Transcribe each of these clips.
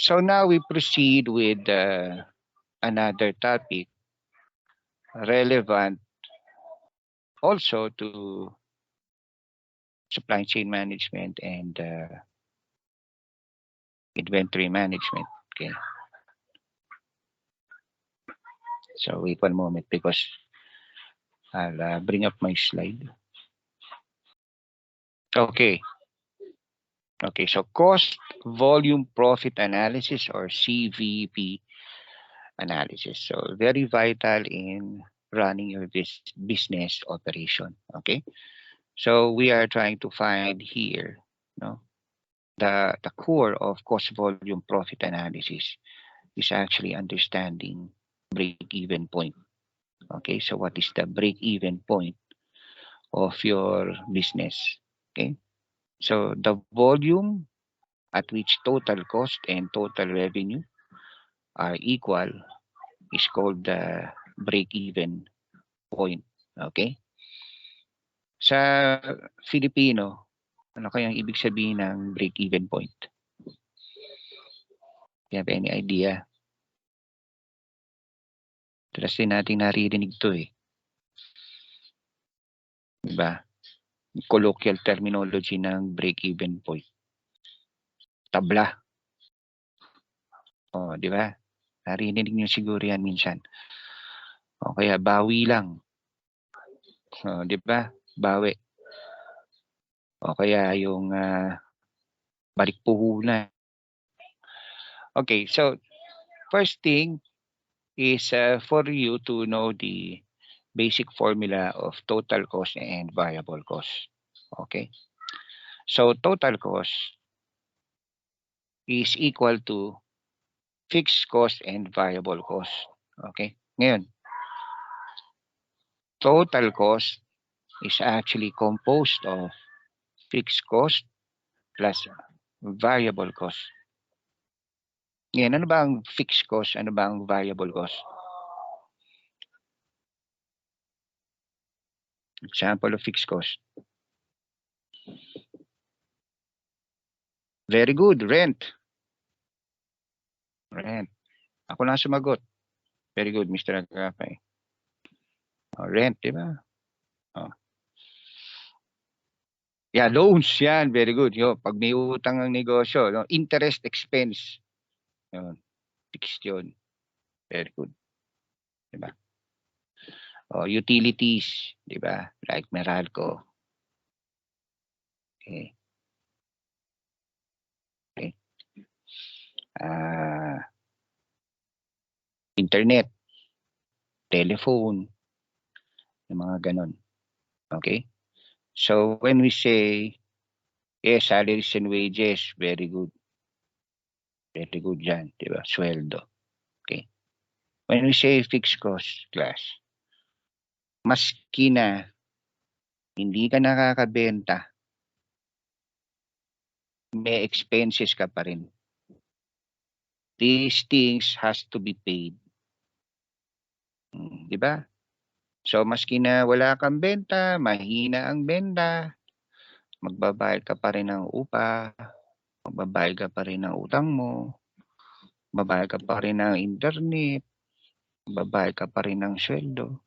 So now we proceed with another topic relevant also to supply chain management and inventory management. Okay. So wait one moment because I'll bring up my slide. Okay. Okay, so cost volume profit analysis or CVP analysis. So very vital in running your business operation. Okay. So we are trying to find here, the core of cost volume profit analysis is actually understanding break-even point. Okay, so what is the break-even point of your business? Okay, so the volume at which total cost and total revenue are equal is called the break-even point. Okay, sa Filipino, ano kayang ibig sabihin ng break-even point? You have any idea? Talas din natin naririnig to eh. Diba? Colloquial terminology ng break-even point. Tabla. O, di ba? Narinig niyo siguro yan minsan. O kaya bawi lang. O, di ba? Bawi. O kaya yung balik puhunan. Okay, so first thing is for you to know the basic formula of total cost and variable cost. Okay. So total cost is equal to fixed cost and variable cost. Okay. Ngayon, total cost is actually composed of fixed cost plus variable cost. Ngayon, ano ba ang fixed cost? Ano ba ang variable cost? Example of fixed cost. Very good. Rent. Rent. Ako na sumagot. Very good, Mr. Agapay. Rent, di ba? Yeah, loans yan. Very good. Yo, pag may utang ang negosyo, no? Interest expense. Yun. Fixed yun. Very good. Di ba? Utilities. Di ba? Like Meralco. Okay. Okay. Internet. Telephone. Yung mga ganon. Okay? So, when we say, yes, salaries and wages, very good. Very good dyan. Di ba? Sweldo. Okay? When we say fixed cost class, maski na hindi ka nakakabenta, may expenses ka pa rin. These things has to be paid. Di ba? So, maski na wala kang benta, mahina ang benta, magbabayad ka pa rin ng upa, magbabayad ka pa rin ng utang mo, magbabayad ka pa rin ng internet, magbabayad ka pa rin ng sweldo.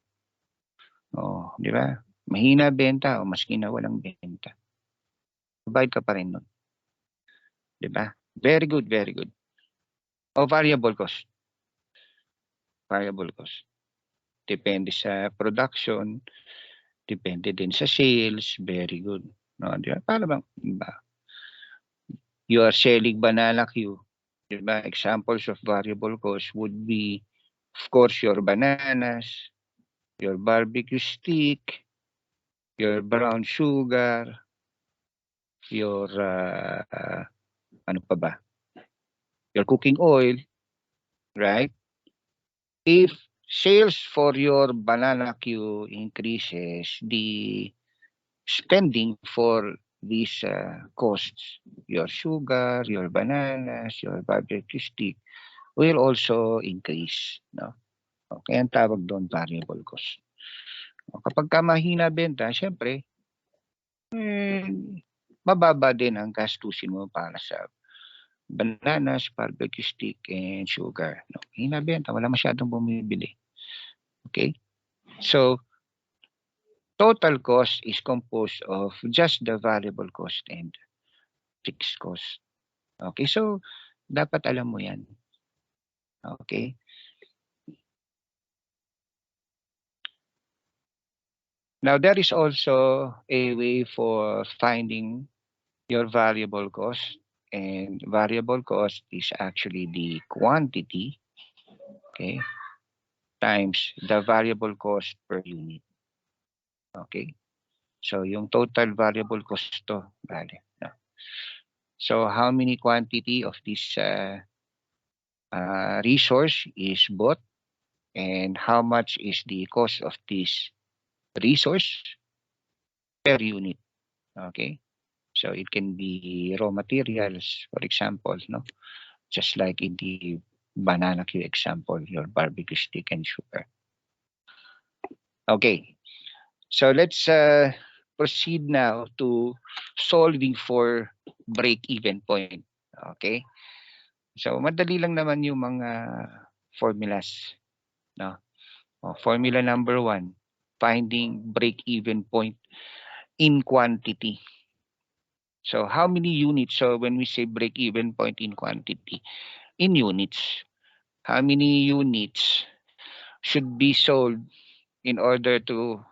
Di ba? Mahina benta o maski na walang benta. Magbabayad ka pa rin nun. Di ba? Very good, very good. Variable cost. Variable cost. Depende sa production, depende din sa sales, very good. No, di ba? Para bang, diba? You are selling banana Q. Di ba? Examples of variable cost would be, of course, your bananas, your barbecue stick, your brown sugar, your, ano pa ba? Your cooking oil, right? If sales for your banana Q increases, the spending for these costs, your sugar, your bananas, your barbecue stick, will also increase. No? Okay, ang tawag doon variable cost. Kapag ka mahina benta, syempre, mababa din ang gastusin mo para sa bananas, barbecue stick, and sugar. No? Hinabenta, wala masyadong bumibili. Okay? So, total cost is composed of just the variable cost and fixed cost. Okay? So, dapat alam mo yan. Okay? Now, there is also a way for finding your variable cost. And variable cost is actually the quantity, okay, times the variable cost per unit. Okay? So, yung total variable cost to, bale. No? So, how many quantity of this resource is bought and how much is the cost of this resource per unit? Okay? So, it can be raw materials, for example, no? Just like in the banana Q example, your barbecue stick and sugar. Okay. So, let's proceed now to solving for break-even point. Okay? So, madali lang naman yung mga formulas. No? Formula number 1, finding break-even point in quantity. So, how many units? So, when we say break-even point in quantity, in units, how many units should be sold in order to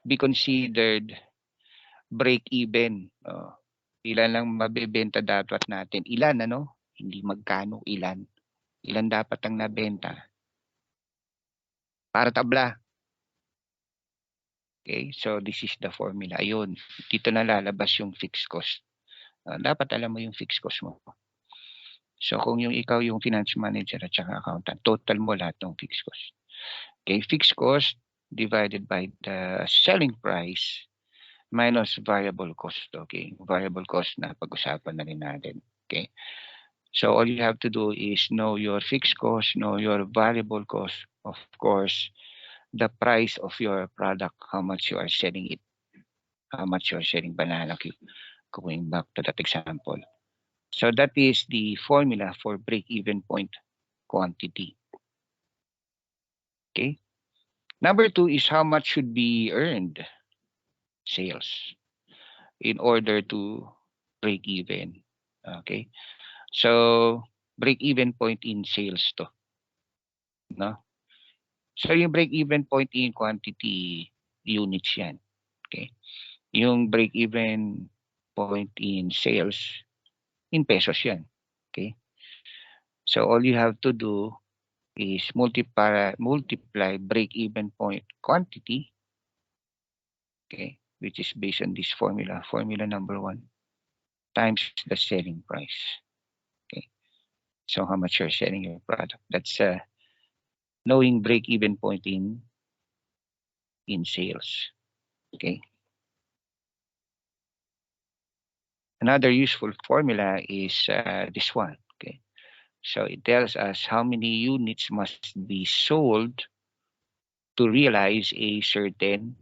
be considered break-even? Ilan lang mabebenta dapat natin? Ilan, ano? Hindi magkano, ilan. Ilan dapat ang nabenta? Para tabla. Okay, so this is the formula. Ayun, dito na lalabas yung fixed cost. Dapat alam mo yung fixed cost mo. So kung yung ikaw yung finance manager at saka accountant, total mo lahat ng fixed cost. Okay, fixed cost divided by the selling price minus variable cost. Okay, variable cost na pag-usapan na rin natin. Okay, so all you have to do is know your fixed cost, know your variable cost, of course, the price of your product, how much you are selling it, how much you are selling banana cube, going back to that example. So that is the formula for break-even point quantity. Okay. Number 2 is how much should be earned sales in order to break even. Okay. So break-even point in sales to. No? So yung break-even point in quantity units yan. Okay. Yung break-even point in sales in pesos yan. Okay. So all you have to do is multiply break-even point quantity, okay, which is based on this formula, formula number 1, times the selling price. Okay. So how much you're selling your product. That's knowing break-even point in sales. Okay. Another useful formula is this one. Okay. So it tells us how many units must be sold to realize a certain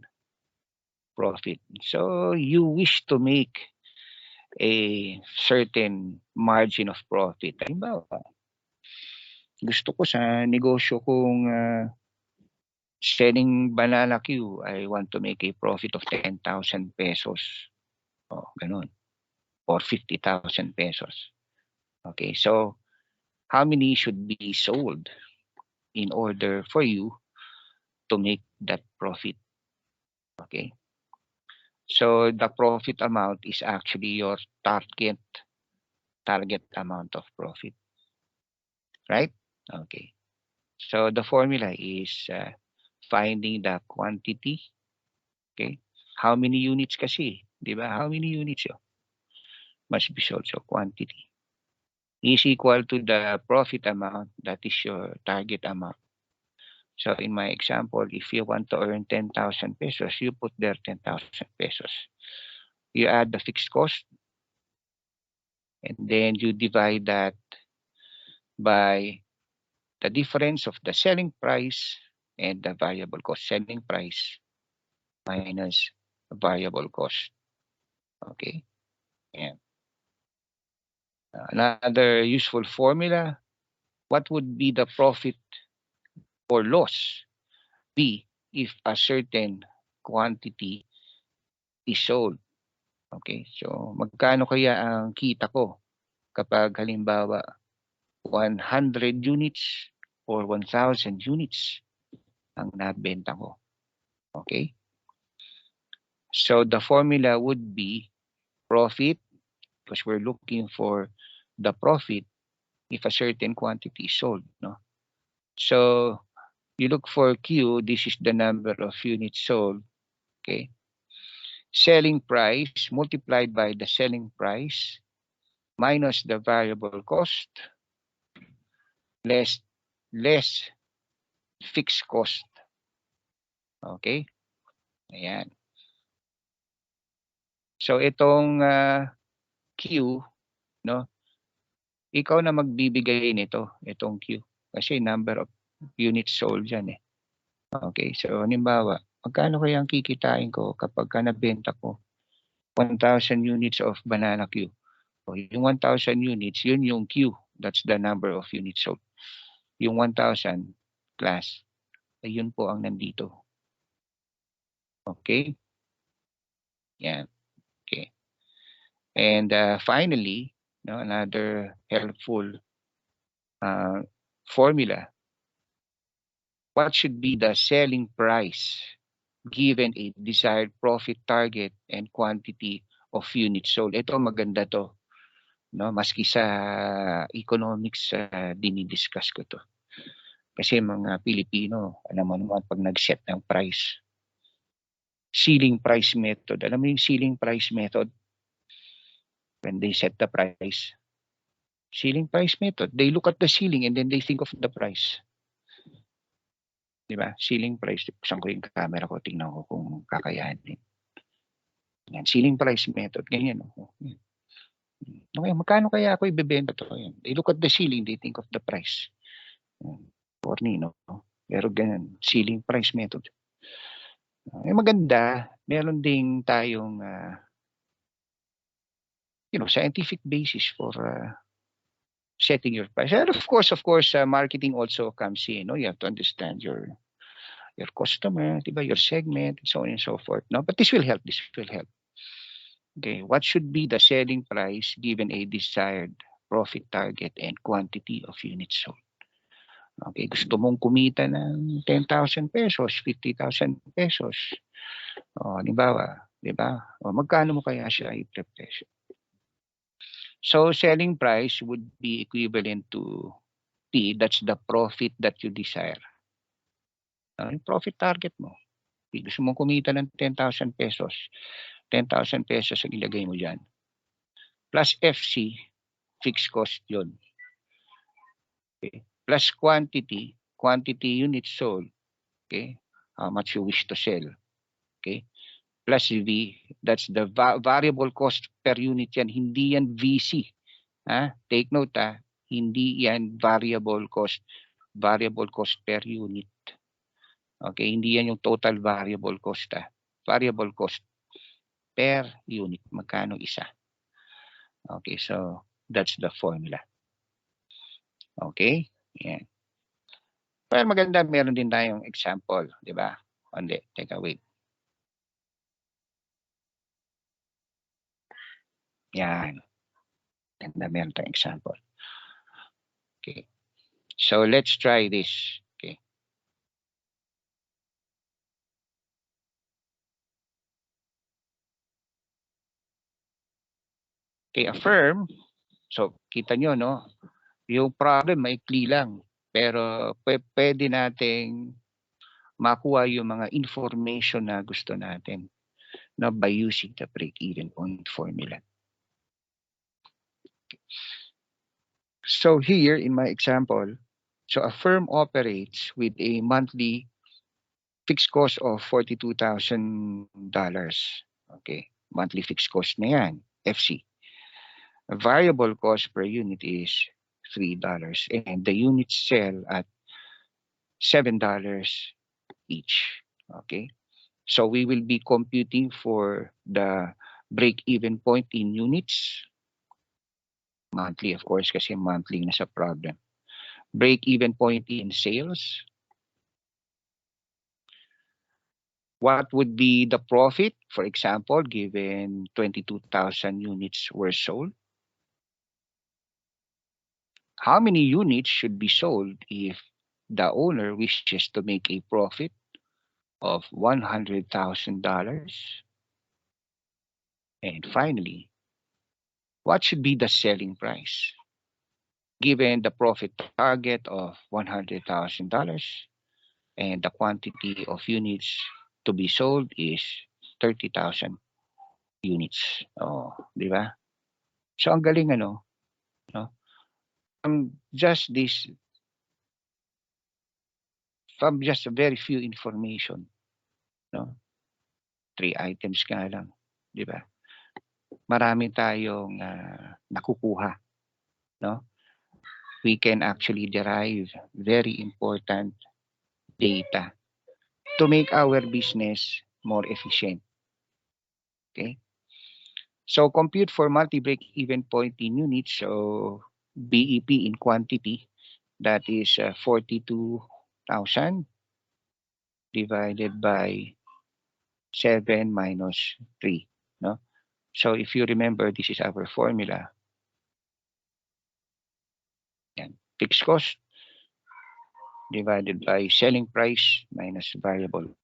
profit. So you wish to make a certain margin of profit. Halimbawa, gusto ko sa negosyo kong selling banana Q, I want to make a profit of 10,000 pesos. Ganun. Or 50,000 pesos. Okay, so how many should be sold in order for you to make that profit? Okay. So the profit amount is actually your target amount of profit. Right? Okay. So the formula is finding the quantity. Okay? How many units kasi? Di ba? How many units yun? Must be sold. So quantity is equal to the profit amount. That is your target amount. So in my example, if you want to earn 10,000 pesos, you put there 10,000 pesos. You add the fixed cost and then you divide that by the difference of the selling price and the variable cost. Selling price minus variable cost. Okay. Yeah. Another useful formula, what would be the profit or loss be if a certain quantity is sold? Okay, so magkano kaya ang kita ko kapag halimbawa 100 units or 1,000 units ang nabenta ko? Okay, so the formula would be profit, because we're looking for the profit if a certain quantity is sold, no? So you look for Q, this is the number of units sold, okay? Selling price multiplied by the selling price minus the variable cost less fixed cost. Okay? Ayan. So itong Q, no? Ikaw na magbibigay nito, itong Q. Kasi number of units sold yan eh. Okay, so halimbawa, magkano kaya ang kikitain ko kapag nabenta ko 1,000 units of banana Q? So, yung 1,000 units, yun yung Q. That's the number of units sold. Yung 1,000 class, ayun po ang nandito. Okay? Yan. Okay. And finally, no, another helpful formula. What should be the selling price given a desired profit target and quantity of units sold? Ito maganda to, no? Maski sa economics dinidiscuss ko to. Kasi mga Pilipino, alam mo naman pag nag-set ng price, ceiling price method. Alam mo yung ceiling price method? When they set the price, ceiling price method, they look at the ceiling and then they think of the price. Diba? Ceiling price. Buksan ko yung camera ko, tingnan ko kung kakayanin. Yan, ceiling price method. Ganyan. Okay, magkano kaya ako ibebenta to? Yan. They look at the ceiling, they think of the price. Corny, no? Pero ganyan, ceiling price method. Maganda, meron ding tayong scientific basis for setting your price. And of course, marketing also comes in. No? You have to understand your customer, diba? Your segment, and so on and so forth. No? But this will help. This will help. Okay, what should be the selling price given a desired profit target and quantity of units sold? Okay, gusto mong kumita ng 10,000 pesos, 50,000 pesos. O, halimbawa, di ba? O, magkano mo kaya siya i-presyo? So, selling price would be equivalent to P, that's the profit that you desire. Yung profit target mo. Gusto mong kumita ng 10,000 pesos. 10,000 pesos ang ilagay mo dyan. Plus FC, fixed cost yun. Okay. Plus quantity units sold. Okay. How much you wish to sell. Okay. Plus V, that's the variable cost per unit yan. Hindi yan VC. Take note hindi yan variable cost per unit. Okay, hindi yan yung total variable cost. Variable cost per unit. Magkano isa? Okay, so that's the formula. Okay? Yan. Pero maganda, meron din tayong example, di ba? Hindi, teka, wait. Yan. Ganda, meron tayong example. Okay. So let's try this. Okay. Okay, affirm. So, kita nyo, no? Yung problem, maikli lang. Pero pwede nating makuha yung mga information na gusto natin, no, by using the break-even point formula. So here, in my example, so a firm operates with a monthly fixed cost of $42,000. Okay, monthly fixed cost na yan, FC. A variable cost per unit is $3 and the units sell at $7 each. Okay, so we will be computing for the break-even point in units. Monthly, of course, kasi monthly na sa problem. Break-even point in sales. What would be the profit, for example, given 22,000 units were sold? How many units should be sold if the owner wishes to make a profit of $100,000? And finally, what should be the selling price? Given the profit target of $100,000 and the quantity of units to be sold is 30,000 units. Oh, di ba? So ang galing ano, no? Just this from just a very few information, no? 3 items nga lang, di ba? Marami tayong nakukuha, no? We can actually derive very important data to make our business more efficient. Okay? So compute for multi-break even point in units, so BEP in quantity, that is 42,000 divided by 7 minus 3. No? So if you remember, this is our formula. Yan. Fixed cost divided by selling price minus variable.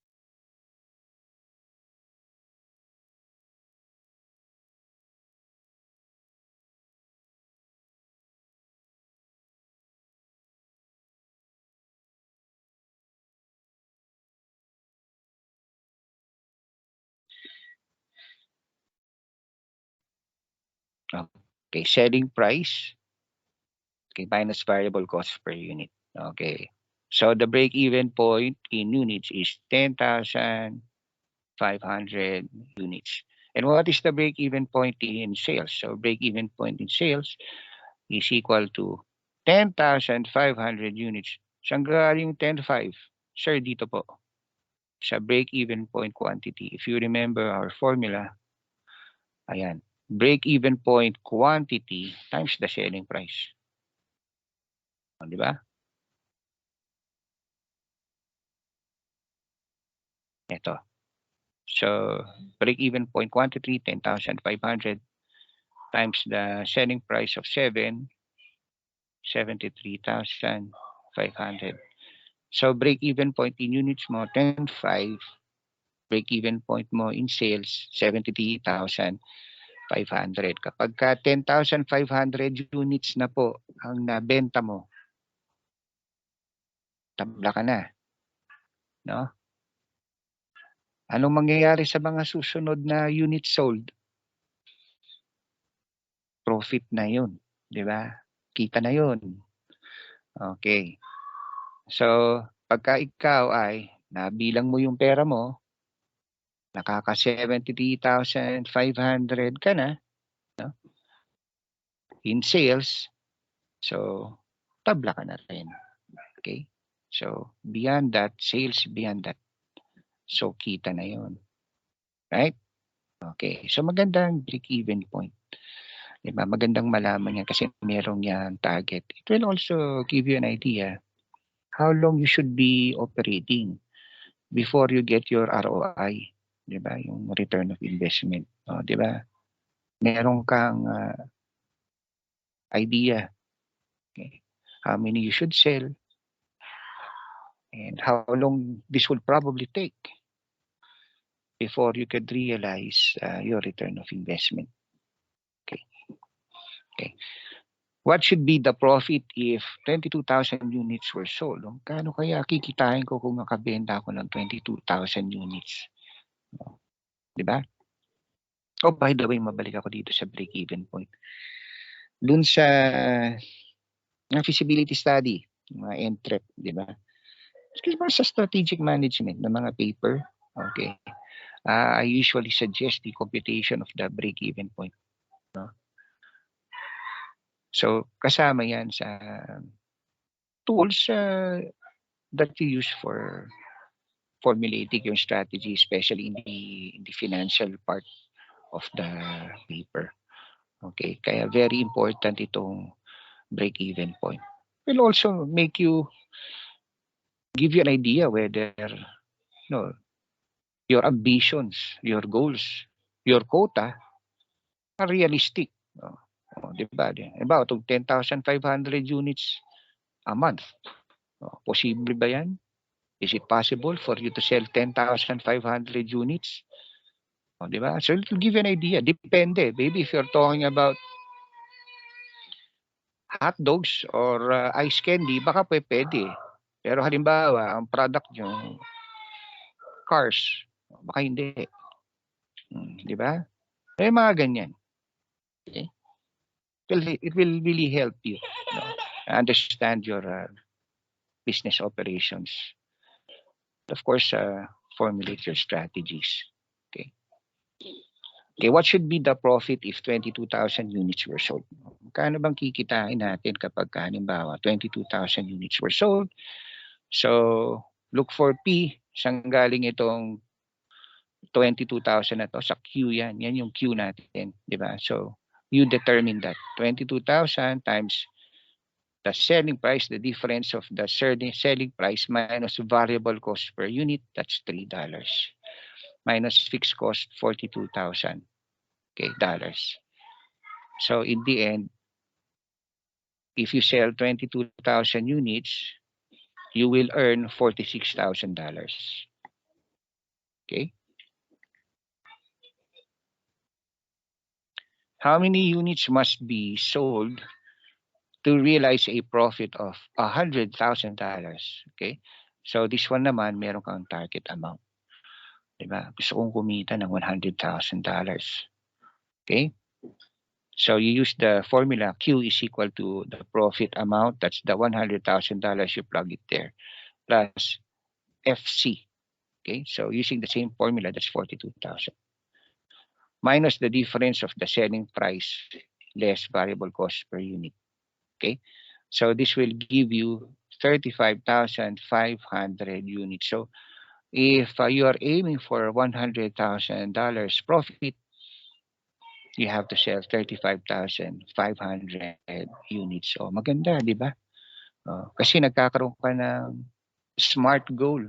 Okay, selling price, okay, minus variable cost per unit. Okay. So the break-even point in units is 10,500 units. And what is the break-even point in sales? So break-even point in sales is equal to 10,500 units. Saan galing 10,500? Sir, dito po. Sa break-even point quantity. If you remember our formula, ayan. Break-even point quantity times the selling price. Di ba? Ito. So, break-even point quantity, 10,500 times the selling price of 7, 73,500. So, break-even point in units mo, 10,500. Break-even point mo in sales, 73,500. Kapag ka 10,500 units na po ang nabenta mo, tabla ka na. No? Anong mangyayari sa mga susunod na units sold? Profit na yun. Di ba? Kita na yun. Okay. So, pagka ikaw ay nabilang mo yung pera mo, nakaka 73,500 ka na, no? In sales, so tabla ka na rin. Okay? So, beyond that, sales beyond that. So, kita na yun. Right? Okay. So, magandang break-even point. Diba? Magandang malaman yan kasi merong yan target. It will also give you an idea how long you should be operating before you get your ROI. Diba? Yung return of investment. O, diba? Meron kang idea. Okay? How many you should sell and how long this will probably take before you could realize your return of investment. Okay. Okay. What should be the profit if 22,000 units were sold? Kano kaya kikitain ko kung makabenta ako ng 22,000 units? Diba? Oh, by the way, mabalik ako dito sa break-even point. Dun sa feasibility study, mga NTREP, di ba? Sa strategic management ng mga paper, okay, I usually suggest the computation of the break-even point. No? So, kasama yan sa tools that you use for formulating your strategy, especially in the financial part of the paper. Okay, kaya very important itong break-even point. Will also make you, give you an idea whether your ambitions, your goals, your quota are realistic. Oh, di ba? About 10,500 units a month. Oh, posible ba yan? Is it possible for you to sell 10,500 units? Oh, di ba? So it will give you an idea. Depende. Maybe if you're talking about hot dogs or ice candy, baka pwede. Pero halimbawa, ang product nyo, cars, baka hindi. Di ba? May mga ganyan. Okay? It will really help you understand your business operations. Of course, formulate your strategies. Okay. Okay, what should be the profit if 22,000 units were sold? Kano bang kikitain natin kapag halimbawa 22,000 units were sold? So, look for P. Saan galing itong 22,000 na to? Sa Q yan. Yan yung Q natin. Di ba? So, you determine that. 22,000 times the selling price, the difference of the selling price minus variable cost per unit, that's $3. Minus fixed cost, 42,000 dollars. So in the end, if you sell 22,000 units, you will earn $46,000. Okay? How many units must be sold to realize a profit of $100,000? Okay? So this one naman, meron kang target amount. Diba? Gusto kong kumita ng $100,000. Okay? So you use the formula Q is equal to the profit amount. That's the $100,000 you plug it there. Plus FC. Okay? So using the same formula, that's 42,000. Minus the difference of the selling price less variable cost per unit. Okay? So this will give you 35,500 units. So if you are aiming for $100,000 profit, you have to sell 35,500 units. So maganda, di ba? Kasi nagkakaroon ka ng smart goal.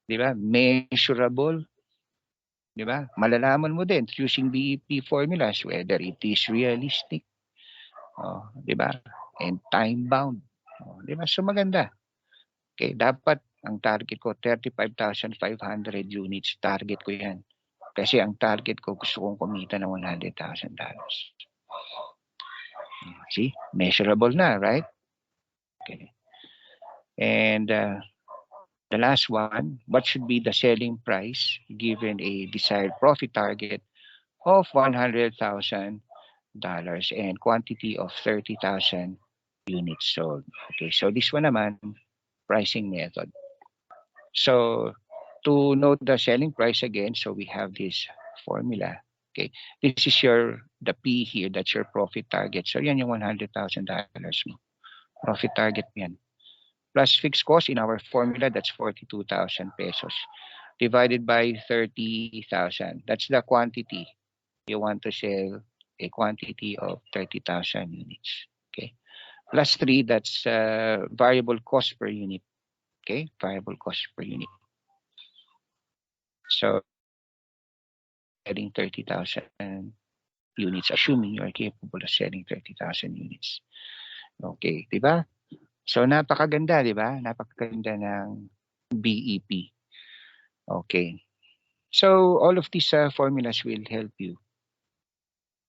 Di ba? Measurable. Di ba? Malalaman mo din using BEP formulas whether it is realistic. Di ba? And time bound. Di ba? So maganda. Okay, dapat ang target ko 35,500 units. Target ko yan. Kasi ang target ko gusto kong kumita ng $100,000. See? Measurable na, right? Okay. And the last one, what should be the selling price given a desired profit target of $100,000 and quantity of 30,000 units sold? Okay, so this one naman, pricing method. So to note the selling price again, so we have this formula. Okay, this is the P here, that's your profit target. So yan yung $100,000 mo. Profit target yan. Plus fixed cost in our formula, that's 42,000 pesos. Divided by 30,000. That's the quantity. You want to sell a quantity of 30,000 units. Okay. Plus 3, that's variable cost per unit. Okay, variable cost per unit. So, selling 30,000 units, assuming you are capable of selling 30,000 units. Okay, di ba? So, napakaganda, di ba? Napakaganda ng BEP. Okay. So, all of these formulas will help you,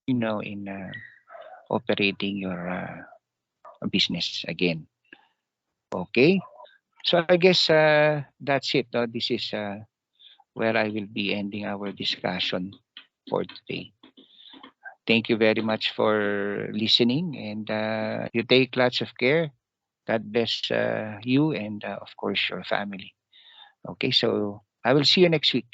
in operating your business again. Okay. So, I guess that's it. No? This is where I will be ending our discussion for today. Thank you very much for listening, and you take lots of care. God bless you and, of course, your family. Okay, so I will see you next week.